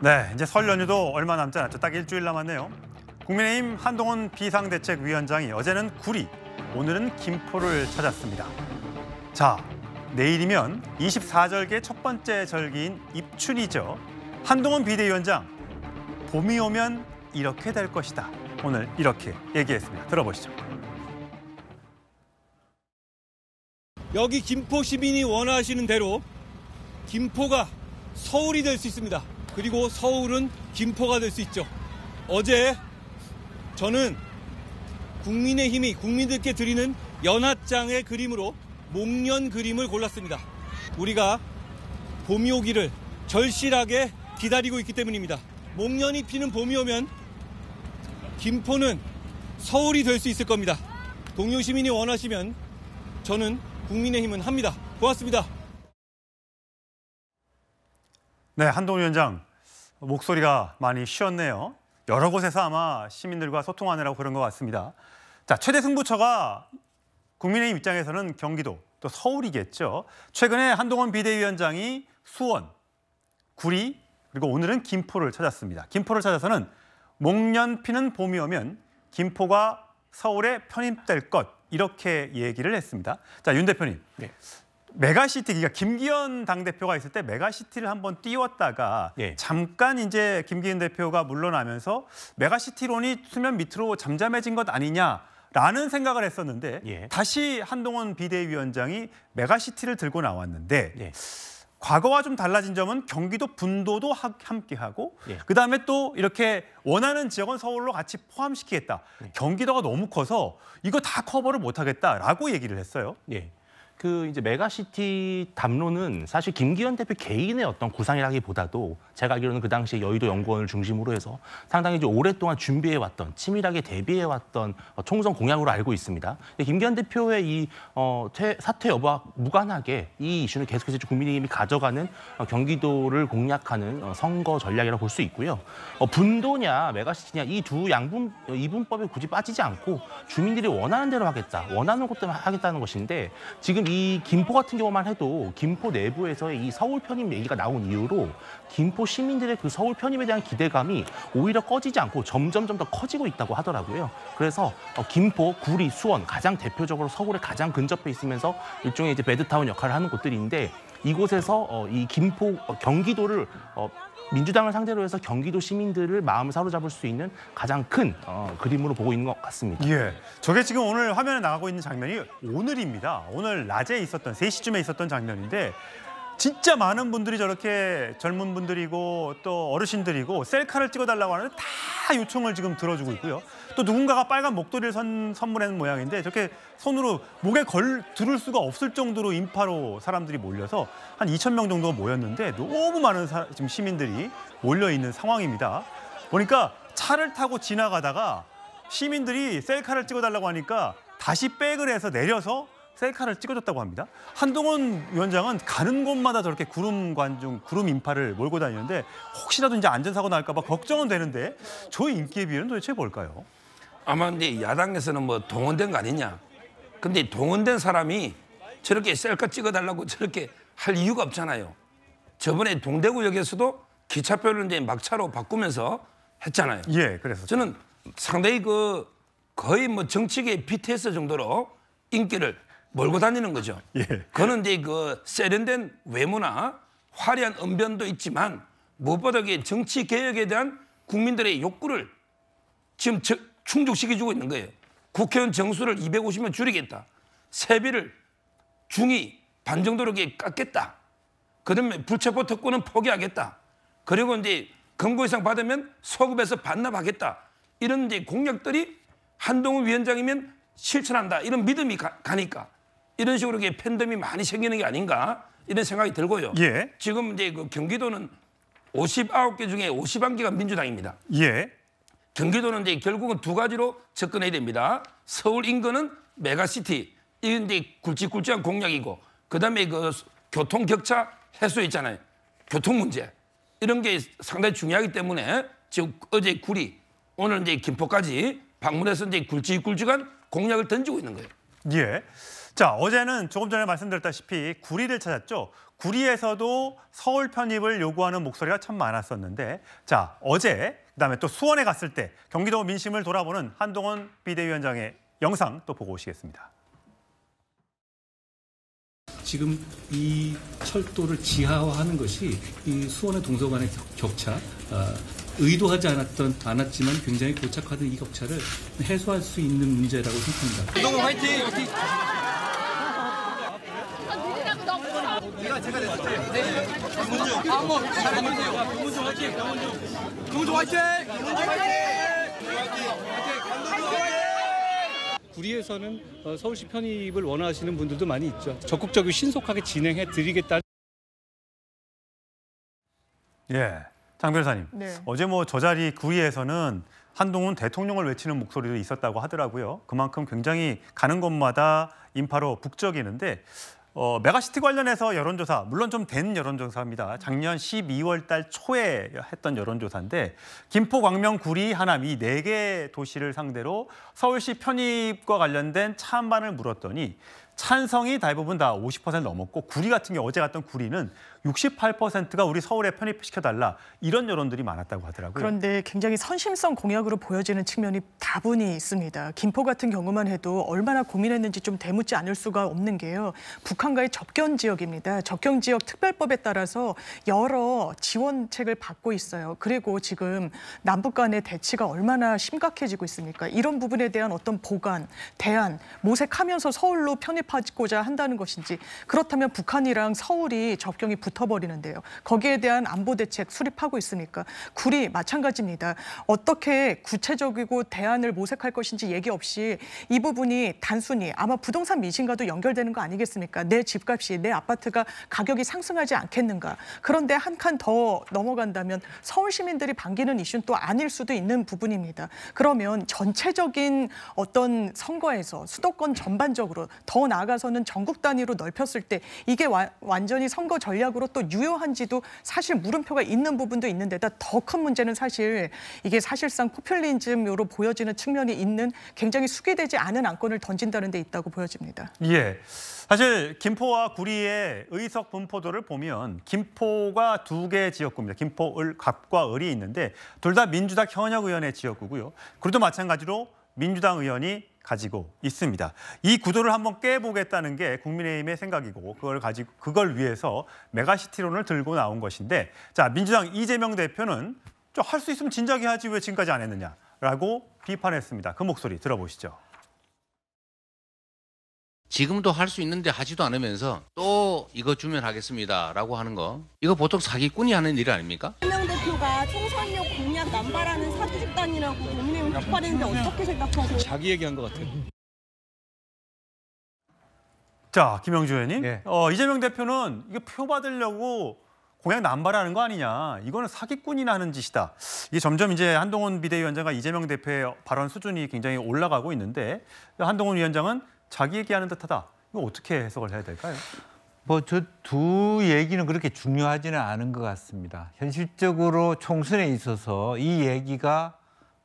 네, 이제 설 연휴도 얼마 남지 않았죠. 딱 일주일 남았네요. 국민의힘 한동훈 비상대책위원장이 어제는 구리, 오늘은 김포를 찾았습니다. 자, 내일이면 24절기 첫 번째 절기인 입춘이죠. 한동훈 비대위원장, 봄이 오면 이렇게 될 것이다. 오늘 이렇게 얘기했습니다. 들어보시죠. 여기 김포 시민이 원하시는 대로 김포가 서울이 될 수 있습니다. 그리고 서울은 김포가 될 수 있죠. 어제 저는 국민의힘이 국민들께 드리는 연합장의 그림으로 목련 그림을 골랐습니다. 우리가 봄이 오기를 절실하게 기다리고 있기 때문입니다. 목련이 피는 봄이 오면 김포는 서울이 될 수 있을 겁니다. 동료 시민이 원하시면 저는 국민의힘은 합니다. 고맙습니다. 네, 한동훈 위원장 목소리가 많이 쉬었네요. 여러 곳에서 아마 시민들과 소통하느라고 그런 것 같습니다. 자, 최대 승부처가 국민의힘 입장에서는 경기도 또 서울이겠죠. 최근에 한동훈 비대위원장이 수원, 구리 그리고 오늘은 김포를 찾았습니다. 김포를 찾아서는 목련 피는 봄이 오면 김포가 서울에 편입될 것 이렇게 얘기를 했습니다. 자, 윤 대표님. 네. 메가시티, 그러니까 김기현 당대표가 있을 때 메가시티를 한번 띄웠다가 잠깐 이제 김기현 대표가 물러나면서 메가시티론이 수면 밑으로 잠잠해진 것 아니냐라는 생각을 했었는데 다시 한동훈 비대위원장이 메가시티를 들고 나왔는데 과거와 좀 달라진 점은 경기도 분도도 함께하고 그다음에 또 이렇게 원하는 지역은 서울로 같이 포함시키겠다. 경기도가 너무 커서 이거 다 커버를 못하겠다라고 얘기를 했어요. 그 이제 메가시티 담론은 사실 김기현 대표 개인의 어떤 구상이라기보다도 제가 알기로는 그 당시에 여의도 연구원을 중심으로 해서 상당히 이제 오랫동안 준비해왔던 치밀하게 대비해왔던 총선 공약으로 알고 있습니다. 김기현 대표의 이 사퇴 여부와 무관하게 이 이슈는 계속해서 국민의힘이 가져가는 경기도를 공략하는 선거 전략이라고 볼 수 있고요. 분도냐 메가시티냐 이 두 이분법에 굳이 빠지지 않고 주민들이 원하는 대로 하겠다, 원하는 곳들만 하겠다는 것인데 지금 이 김포 같은 경우만 해도 김포 내부에서의 이 서울 편입 얘기가 나온 이후로 김포 시민들의 그 서울 편입에 대한 기대감이 오히려 꺼지지 않고 점점 더 커지고 있다고 하더라고요. 그래서 김포, 구리, 수원 가장 대표적으로 서울에 가장 근접해 있으면서 일종의 이제 배드타운 역할을 하는 곳들인데 이곳에서 이 김포 경기도를 민주당을 상대로 해서 경기도 시민들을 마음을 사로잡을 수 있는 가장 큰 그림으로 보고 있는 것 같습니다. 저게 지금 오늘 화면에 나가고 있는 장면이 오늘입니다. 오늘 낮에 있었던 3시쯤에 있었던 장면인데 진짜 많은 분들이 저렇게 젊은 분들이고 또 어르신들이고 셀카를 찍어달라고 하는데 다 요청을 지금 들어주고 있고요. 또 누군가가 빨간 목도리를 선물하는 모양인데 저렇게 손으로 목에 두를 수가 없을 정도로 인파로 사람들이 몰려서 한 2,000명 정도가 모였는데 너무 많은 지금 시민들이 몰려있는 상황입니다. 보니까 차를 타고 지나가다가 시민들이 셀카를 찍어달라고 하니까 다시 백을 해서 내려서 셀카를 찍어줬다고 합니다. 한동훈 위원장은 가는 곳마다 저렇게 구름 인파를 몰고 다니는데 혹시라도 이제 안전사고 날까 봐 걱정은 되는데 저 인기의 비율은 도대체 뭘까요? 아마 이제 야당에서는 뭐 동원된 거 아니냐. 근데 동원된 사람이 저렇게 셀카 찍어달라고 저렇게 할 이유가 없잖아요. 저번에 동대구역에서도 기차표를 이제 막차로 바꾸면서 했잖아요. 그래서 저는 상당히 거의 뭐 정치계 BTS 정도로 인기를 몰고 다니는 거죠. 그거는 이제 세련된 외모나 화려한 언변도 있지만 무엇보다 정치 개혁에 대한 국민들의 욕구를 지금 충족시켜주고 있는 거예요. 국회의원 정수를 250명 줄이겠다. 세비를 중위 반 정도로 깎겠다. 그다음에 불체포 특권은 포기하겠다. 그리고 이제 금고 이상 받으면 소급해서 반납하겠다. 이런 이제 공약들이 한동훈 위원장이면 실천한다. 이런 믿음이 가니까 이런 식으로 팬덤이 많이 생기는 게 아닌가 이런 생각이 들고요. 지금 이제 경기도는 59개 중에 51개가 민주당입니다. 경기도는 이제 결국은 두 가지로 접근해야 됩니다. 서울 인근은 메가시티, 이건 이제 굵직굵직한 공약이고, 그다음에 교통 격차 해소 있잖아요. 교통 문제 이런 게 상당히 중요하기 때문에 지금 어제 구리, 오늘 이제 김포까지 방문해서 이제 굵직굵직한 공약을 던지고 있는 거예요. 자, 어제는 조금 전에 말씀드렸다시피 구리를 찾았죠. 구리에서도 서울 편입을 요구하는 목소리가 참 많았었는데 자, 어제 그다음에 또 수원에 갔을 때 경기도 민심을 돌아보는 한동훈 비대위원장의 영상 또 보고 오시겠습니다. 지금 이 철도를 지하화하는 것이 이 수원의 동서간의 격차, 의도하지 않았지만 굉장히 고착화된 이 격차를 해소할 수 있는 문제라고 생각합니다. 한동훈 화이팅! 구리에서는 서울시 편입을 원하시는 분들도 많이 있죠. 적극적으로 신속하게 진행해 드리겠다. 예, 장 변호사님. 네. 어제 뭐 저 자리 구리에서는 한동훈 대통령을 외치는 목소리도 있었다고 하더라고요. 그만큼 굉장히 가는 곳마다 인파로 북적이는데 메가시티 관련해서 여론조사, 물론 좀 된 여론조사입니다. 작년 12월 달 초에 했던 여론조사인데 김포, 광명, 구리, 하남 이 4개 도시를 상대로 서울시 편입과 관련된 찬반을 물었더니 찬성이 대부분 다 50% 넘었고 구리 같은 경우 어제 갔던 구리는 68%가 우리 서울에 편입시켜달라 이런 여론들이 많았다고 하더라고요. 그런데 굉장히 선심성 공약으로 보여지는 측면이 다분히 있습니다. 김포 같은 경우만 해도 얼마나 고민했는지 좀 되묻지 않을 수가 없는 게요. 북한과의 접견 지역입니다. 접경 지역 특별법에 따라서 여러 지원책을 받고 있어요. 그리고 지금 남북 간의 대치가 얼마나 심각해지고 있습니까? 이런 부분에 대한 어떤 보관, 대안, 모색하면서 서울로 편입하고자 한다는 것인지 그렇다면 북한이랑 서울이 접경이 붙어버리는데요. 거기에 대한 안보 대책 수립하고 있습니까? 구리 마찬가지입니다. 어떻게 구체적이고 대안을 모색할 것인지 얘기 없이 이 부분이 단순히 아마 부동산 미신과도 연결되는 거 아니겠습니까? 내 집값이, 내 아파트가 가격이 상승하지 않겠는가. 그런데 한 칸 더 넘어간다면 서울 시민들이 반기는 이슈는 또 아닐 수도 있는 부분입니다. 그러면 전체적인 어떤 선거에서 수도권 전반적으로 더 나아가서는 전국 단위로 넓혔을 때 이게 완전히 선거 전략으로 또 유효한지도 사실 물음표가 있는 부분도 있는데다 더 큰 문제는 사실 이게 사실상 포퓰리즘으로 보여지는 측면이 있는 굉장히 수기되지 않은 안건을 던진다는 데 있다고 보여집니다. 예. 사실 김포와 구리의 의석 분포도를 보면 김포가 2개 지역구입니다. 김포, 갑과 을이 있는데 둘 다 민주당 현역 의원의 지역구고요. 구리도 마찬가지로 민주당 의원이 가지고 있습니다. 이 구도를 한번 깨보겠다는 게 국민의힘의 생각이고 그걸 위해서 메가시티론을 들고 나온 것인데 자, 민주당 이재명 대표는 좀 할 수 있으면 진작에 하지 왜 지금까지 안 했느냐라고 비판했습니다. 그 목소리 들어보시죠. 지금도 할 수 있는데 하지도 않으면서 또 이거 주면 하겠습니다라고 하는 거 이거 보통 사기꾼이 하는 일 아닙니까? 이재명 대표가 총선용 공약 남발하는 사기 집단이라고 국민의힘 비판했는데 어떻게 생각하세요? 자기 얘기한 것 같아요. 자, 김영주 의원님. 네. 이재명 대표는 이거 표 받으려고 공약 남발하는 거 아니냐. 이거는 사기꾼이나 하는 짓이다. 이게 점점 이제 한동훈 비대위원장과 이재명 대표의 발언 수준이 굉장히 올라가고 있는데 한동훈 위원장은 자기 얘기하는 듯하다. 이거 어떻게 해석을 해야 될까요? 뭐 저 두 얘기는 그렇게 중요하지는 않은 것 같습니다. 현실적으로 총선에 있어서 이 얘기가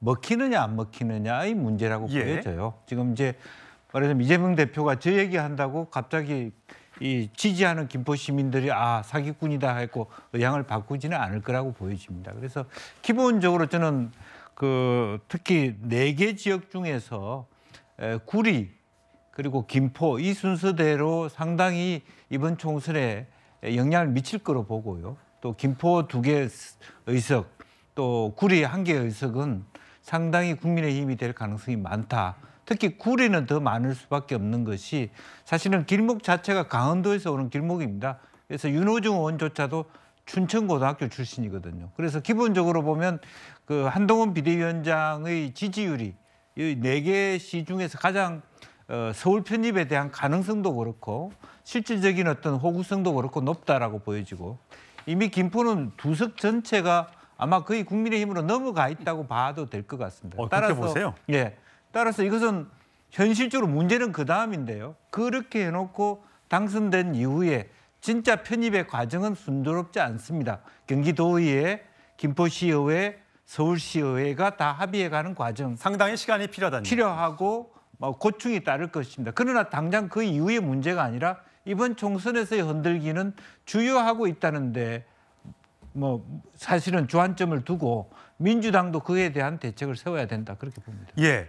먹히느냐 안 먹히느냐의 문제라고 보여져요. 지금 이제 말하자면 이재명 대표가 저 얘기한다고 갑자기 이 지지하는 김포 시민들이 사기꾼이다 했고 의향을 바꾸지는 않을 거라고 보여집니다. 그래서 기본적으로 저는 특히 4개 지역 중에서 구리 그리고 김포 이 순서대로 상당히 이번 총선에 영향을 미칠 거로 보고요. 또 김포 2개 의석, 또 구리 1개 의석은 상당히 국민의힘이 될 가능성이 많다. 특히 구리는 더 많을 수밖에 없는 것이 사실은 길목 자체가 강원도에서 오는 길목입니다. 그래서 윤호중 의원조차도 춘천고등학교 출신이거든요. 그래서 기본적으로 보면 한동훈 비대위원장의 지지율이 이 4개 시 중에서 가장 서울 편입에 대한 가능성도 그렇고 실질적인 어떤 호구성도 그렇고 높다라고 보여지고 이미 김포는 2석 전체가 아마 거의 국민의힘으로 넘어가 있다고 봐도 될 것 같습니다. 그렇게 보세요? 예. 따라서 이것은 현실적으로 문제는 그 다음인데요. 그렇게 해놓고 당선된 이후에 진짜 편입의 과정은 순조롭지 않습니다. 경기도의회, 김포시의회, 서울시의회가 다 합의해가는 과정. 상당히 시간이 필요하고 고충이 따를 것입니다. 그러나 당장 그 이후의 문제가 아니라 이번 총선에서의 흔들기는 주요하고 있다는데 뭐 사실은 주안점을 두고 민주당도 그에 대한 대책을 세워야 된다 그렇게 봅니다. 예.